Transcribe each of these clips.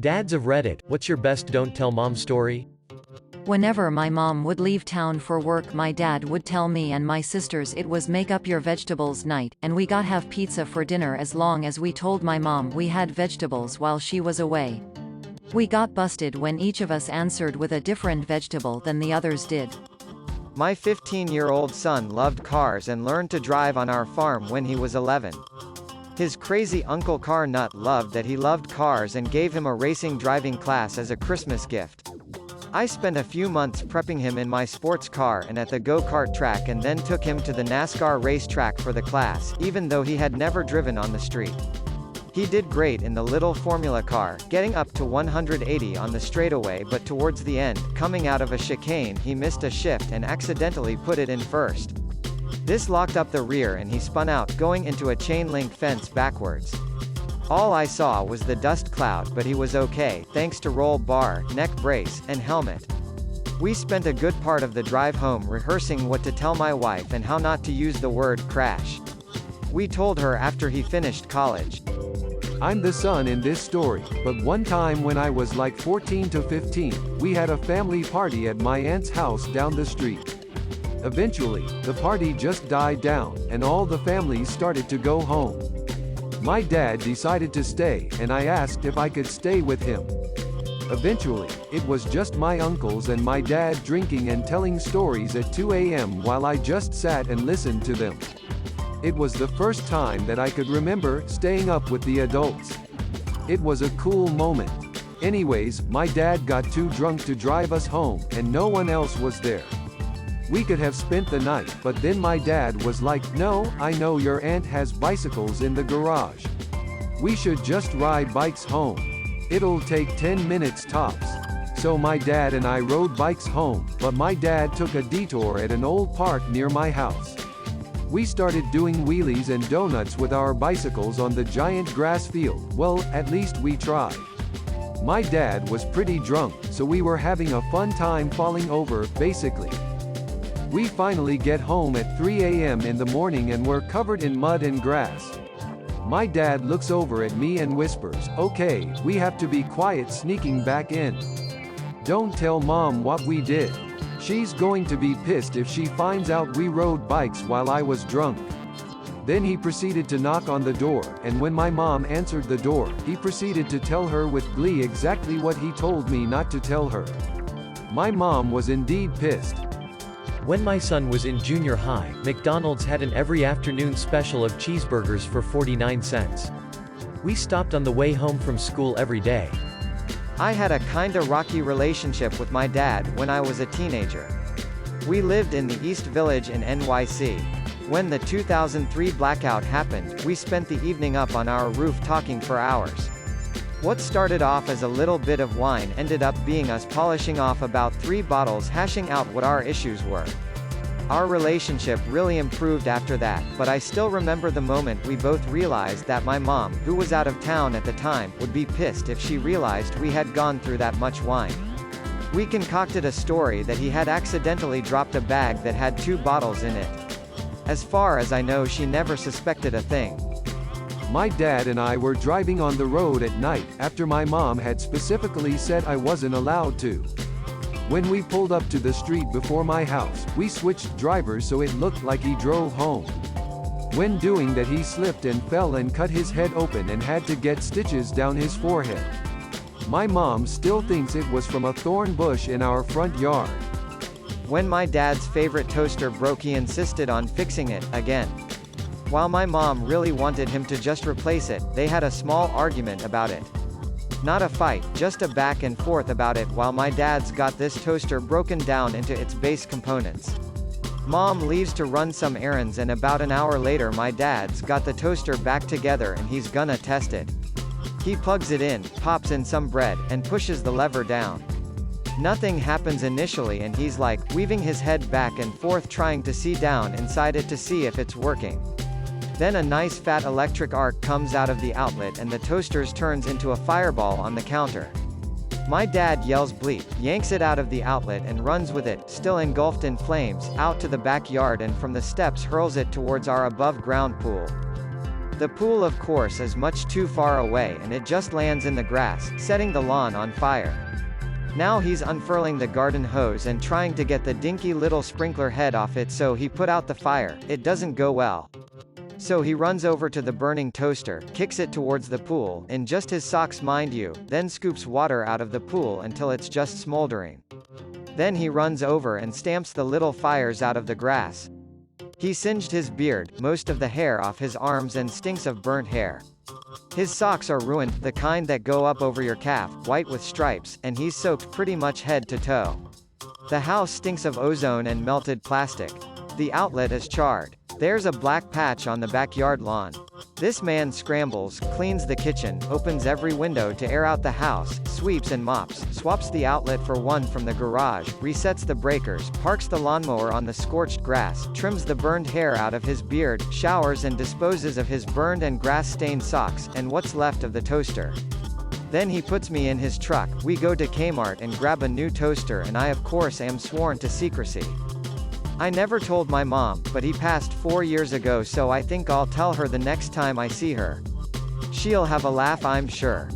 Dads of Reddit, what's your best don't tell mom story? Whenever my mom would leave town for work, my dad would tell me and my sisters it was make up your vegetables night, and we got have pizza for dinner as long as we told my mom we had vegetables while she was away. We got busted when each of us answered with a different vegetable than the others did. My 15-year-old son loved cars and learned to drive on our farm when he was 11. His crazy Uncle Car Nut loved that he loved cars and gave him a racing driving class as a Christmas gift. I spent a few months prepping him in my sports car and at the go-kart track, and then took him to the NASCAR racetrack for the class, even though he had never driven on the street. He did great in the little Formula car, getting up to 180 on the straightaway, but towards the end, coming out of a chicane, he missed a shift and accidentally put it in first. This locked up the rear and he spun out, going into a chain-link fence backwards. All I saw was the dust cloud, but he was okay, thanks to roll bar, neck brace, and helmet. We spent a good part of the drive home rehearsing what to tell my wife and how not to use the word crash. We told her after he finished college. I'm the son in this story, but one time when I was like 14 to 15, we had a family party at my aunt's house down the street. Eventually, the party just died down, and all the families started to go home. My dad decided to stay, and I asked if I could stay with him. Eventually, it was just my uncles and my dad drinking and telling stories at 2 a.m. while I just sat and listened to them. It was the first time that I could remember staying up with the adults. It was a cool moment. Anyways, my dad got too drunk to drive us home, and no one else was there. We could have spent the night, but then my dad was like, "No, I know your aunt has bicycles in the garage. We should just ride bikes home. It'll take 10 minutes tops." So my dad and I rode bikes home, but my dad took a detour at an old park near my house. We started doing wheelies and donuts with our bicycles on the giant grass field. Well, at least we tried. My dad was pretty drunk, so we were having a fun time falling over, basically. We finally get home at 3 a.m. in the morning and we're covered in mud and grass. My dad looks over at me and whispers, "Okay, we have to be quiet," sneaking back in. "Don't tell mom what we did. She's going to be pissed if she finds out we rode bikes while I was drunk." Then he proceeded to knock on the door, and when my mom answered the door, he proceeded to tell her with glee exactly what he told me not to tell her. My mom was indeed pissed. When my son was in junior high, McDonald's had an every afternoon special of cheeseburgers for 49 cents. We stopped on the way home from school every day. I had a kinda rocky relationship with my dad when I was a teenager. We lived in the East Village in NYC. When the 2003 blackout happened, we spent the evening up on our roof talking for hours. What started off as a little bit of wine ended up being us polishing off about 3 bottles, hashing out what our issues were. Our relationship really improved after that, but I still remember the moment we both realized that my mom, who was out of town at the time, would be pissed if she realized we had gone through that much wine. We concocted a story that he had accidentally dropped a bag that had 2 bottles in it. As far as I know, she never suspected a thing. My dad and I were driving on the road at night, after my mom had specifically said I wasn't allowed to. When we pulled up to the street before my house, we switched drivers so it looked like he drove home. When doing that, he slipped and fell and cut his head open and had to get stitches down his forehead. My mom still thinks it was from a thorn bush in our front yard. When my dad's favorite toaster broke, he insisted on fixing it again. While my mom really wanted him to just replace it, they had a small argument about it. Not a fight, just a back and forth about it while my dad's got this toaster broken down into its base components. Mom leaves to run some errands, and about an hour later my dad's got the toaster back together and he's gonna test it. He plugs it in, pops in some bread, and pushes the lever down. Nothing happens initially, and he's like, weaving his head back and forth trying to see down inside it to see if it's working. Then a nice fat electric arc comes out of the outlet and the toaster turns into a fireball on the counter. My dad yells bleep, yanks it out of the outlet and runs with it, still engulfed in flames, out to the backyard and from the steps hurls it towards our above-ground pool. The pool of course is much too far away and it just lands in the grass, setting the lawn on fire. Now he's unfurling the garden hose and trying to get the dinky little sprinkler head off it, so he put out the fire. It doesn't go well. So he runs over to the burning toaster, kicks it towards the pool, in just his socks mind you, then scoops water out of the pool until it's just smoldering. Then he runs over and stamps the little fires out of the grass. He singed his beard, most of the hair off his arms, and stinks of burnt hair. His socks are ruined, the kind that go up over your calf, white with stripes, and he's soaked pretty much head to toe. The house stinks of ozone and melted plastic. The outlet is charred. There's a black patch on the backyard lawn. This man scrambles, cleans the kitchen, opens every window to air out the house, sweeps and mops, swaps the outlet for one from the garage, resets the breakers, parks the lawnmower on the scorched grass, trims the burned hair out of his beard, showers and disposes of his burned and grass-stained socks, and what's left of the toaster. Then he puts me in his truck, we go to Kmart and grab a new toaster, and I of course am sworn to secrecy. I never told my mom, but he passed 4 years ago, so I think I'll tell her the next time I see her. She'll have a laugh, I'm sure.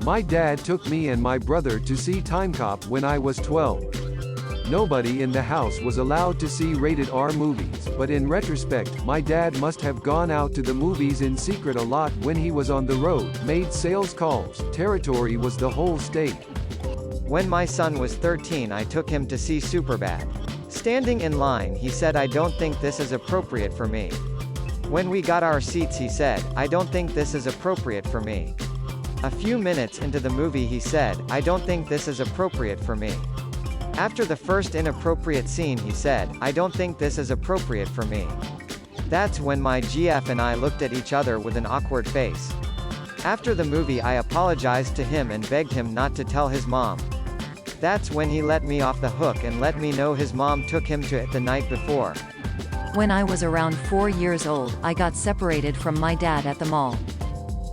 My dad took me and my brother to see Timecop when I was 12. Nobody in the house was allowed to see rated R movies, but in retrospect, my dad must have gone out to the movies in secret a lot when he was on the road, made sales calls, territory was the whole state. When my son was 13, I took him to see Superbad. Standing in line, he said, "I don't think this is appropriate for me." When we got our seats, he said, "I don't think this is appropriate for me." A few minutes into the movie, he said, "I don't think this is appropriate for me." After the first inappropriate scene, he said, "I don't think this is appropriate for me." That's when my GF and I looked at each other with an awkward face. After the movie, I apologized to him and begged him not to tell his mom. That's when he let me off the hook and let me know his mom took him to it the night before. When I was around 4 years old, I got separated from my dad at the mall.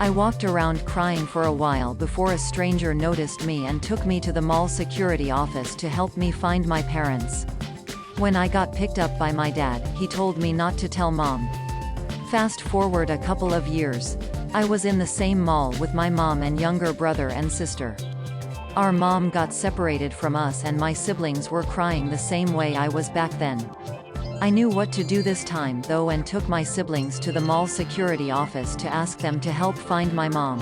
I walked around crying for a while before a stranger noticed me and took me to the mall security office to help me find my parents. When I got picked up by my dad, he told me not to tell mom. Fast forward a couple of years. I was in the same mall with my mom and younger brother and sister. Our mom got separated from us and my siblings were crying the same way I was back then. I knew what to do this time though and took my siblings to the mall security office to ask them to help find my mom.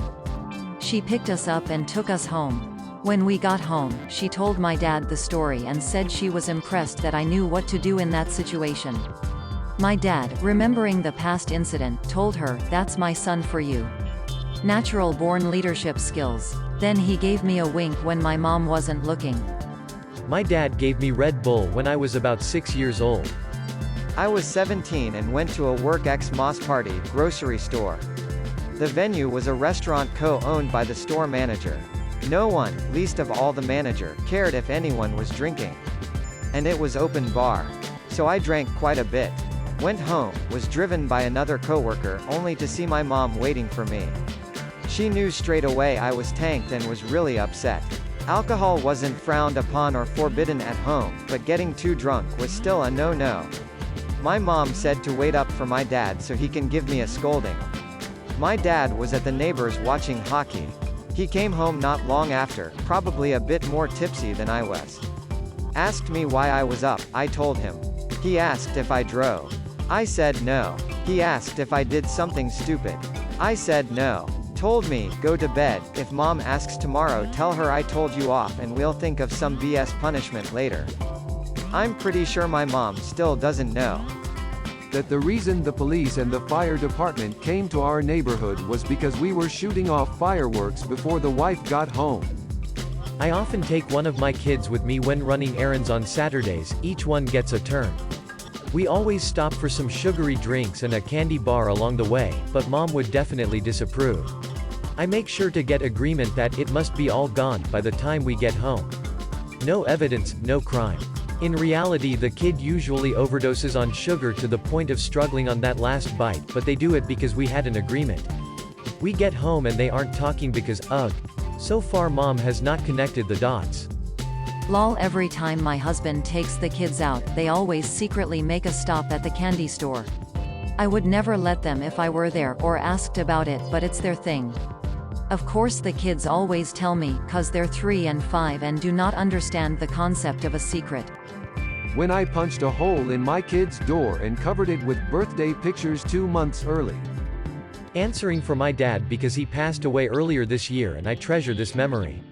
She picked us up and took us home. When we got home, she told my dad the story and said she was impressed that I knew what to do in that situation. My dad, remembering the past incident, told her, "That's my son for you. Natural-born leadership skills." Then he gave me a wink when my mom wasn't looking. My dad gave me Red Bull when I was about 6 years old. I was 17 and went to a work ex-moss party, grocery store. The venue was a restaurant co-owned by the store manager. No one, least of all the manager, cared if anyone was drinking. And it was open bar. So I drank quite a bit. Went home, was driven by another coworker, only to see my mom waiting for me. She knew straight away I was tanked and was really upset. Alcohol wasn't frowned upon or forbidden at home, but getting too drunk was still a no-no. My mom said to wait up for my dad so he can give me a scolding. My dad was at the neighbors watching hockey. He came home not long after, probably a bit more tipsy than I was. Asked me why I was up, I told him. He asked if I drove. I said no. He asked if I did something stupid. I said no. Told me, "Go to bed, if mom asks tomorrow tell her I told you off and we'll think of some BS punishment later." I'm pretty sure my mom still doesn't know. That the reason the police and the fire department came to our neighborhood was because we were shooting off fireworks before the wife got home. I often take one of my kids with me when running errands on Saturdays, each one gets a turn. We always stop for some sugary drinks and a candy bar along the way, but mom would definitely disapprove. I make sure to get agreement that it must be all gone by the time we get home. No evidence, no crime. In reality, the kid usually overdoses on sugar to the point of struggling on that last bite, but they do it because we had an agreement. We get home and they aren't talking because, ugh. So far mom has not connected the dots. Lol, every time my husband takes the kids out, they always secretly make a stop at the candy store. I would never let them if I were there or asked about it, but it's their thing. Of course the kids always tell me, 'cause they're 3 and 5 and do not understand the concept of a secret. When I punched a hole in my kid's door and covered it with birthday pictures 2 months early. Answering for my dad because he passed away earlier this year and I treasure this memory.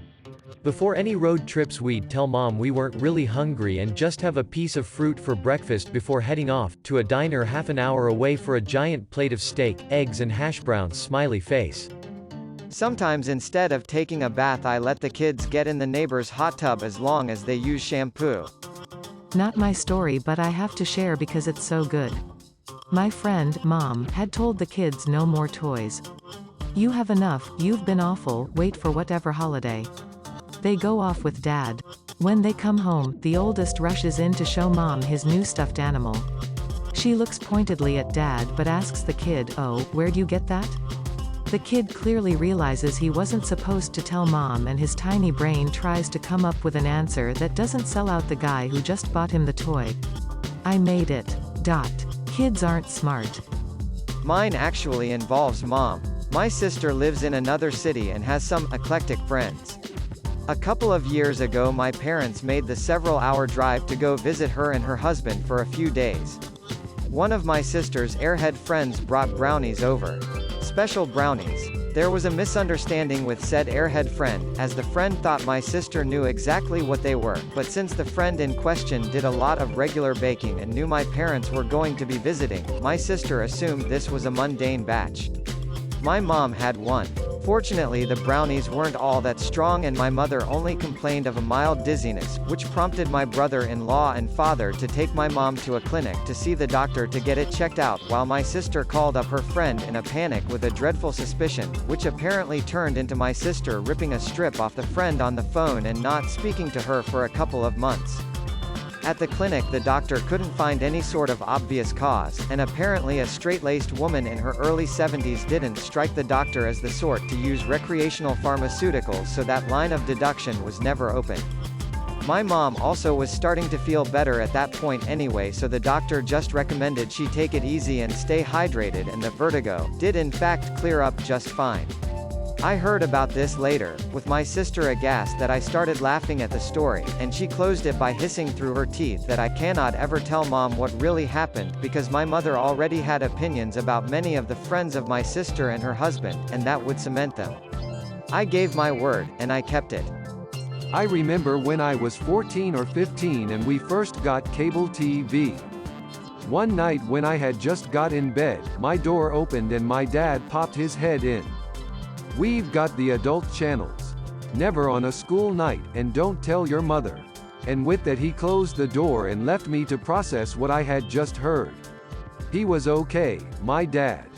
Before any road trips we'd tell mom we weren't really hungry and just have a piece of fruit for breakfast before heading off to a diner half an hour away for a giant plate of steak, eggs and hash browns, smiley face. Sometimes instead of taking a bath I let the kids get in the neighbor's hot tub as long as they use shampoo. Not my story, but I have to share because it's so good. My friend, Mom, had told the kids no more toys. You have enough, you've been awful, wait for whatever holiday. They go off with Dad. When they come home, the oldest rushes in to show Mom his new stuffed animal. She looks pointedly at Dad but asks the kid, "Oh, where'd you get that?" The kid clearly realizes he wasn't supposed to tell Mom and his tiny brain tries to come up with an answer that doesn't sell out the guy who just bought him the toy. I made it. Kids aren't smart. Mine actually involves Mom. My sister lives in another city and has some eclectic friends. A couple of years ago my parents made the several-hour drive to go visit her and her husband for a few days. One of my sister's airhead friends brought brownies over. Special brownies. There was a misunderstanding with said airhead friend, as the friend thought my sister knew exactly what they were, but since the friend in question did a lot of regular baking and knew my parents were going to be visiting, my sister assumed this was a mundane batch. My mom had one. Fortunately the brownies weren't all that strong and my mother only complained of a mild dizziness, which prompted my brother-in-law and father to take my mom to a clinic to see the doctor to get it checked out while my sister called up her friend in a panic with a dreadful suspicion, which apparently turned into my sister ripping a strip off the friend on the phone and not speaking to her for a couple of months. At the clinic the doctor couldn't find any sort of obvious cause, and apparently a straight-laced woman in her early 70s didn't strike the doctor as the sort to use recreational pharmaceuticals, so that line of deduction was never opened. My mom also was starting to feel better at that point anyway, so the doctor just recommended she take it easy and stay hydrated, and the vertigo did in fact clear up just fine. I heard about this later, with my sister aghast that I started laughing at the story, and she closed it by hissing through her teeth that I cannot ever tell Mom what really happened, because my mother already had opinions about many of the friends of my sister and her husband, and that would cement them. I gave my word, and I kept it. I remember when I was 14 or 15 and we first got cable TV. One night when I had just got in bed, my door opened and my dad popped his head in. "We've got the adult channels. Never on a school night, and don't tell your mother." And with that he closed the door and left me to process what I had just heard. He was okay, my dad.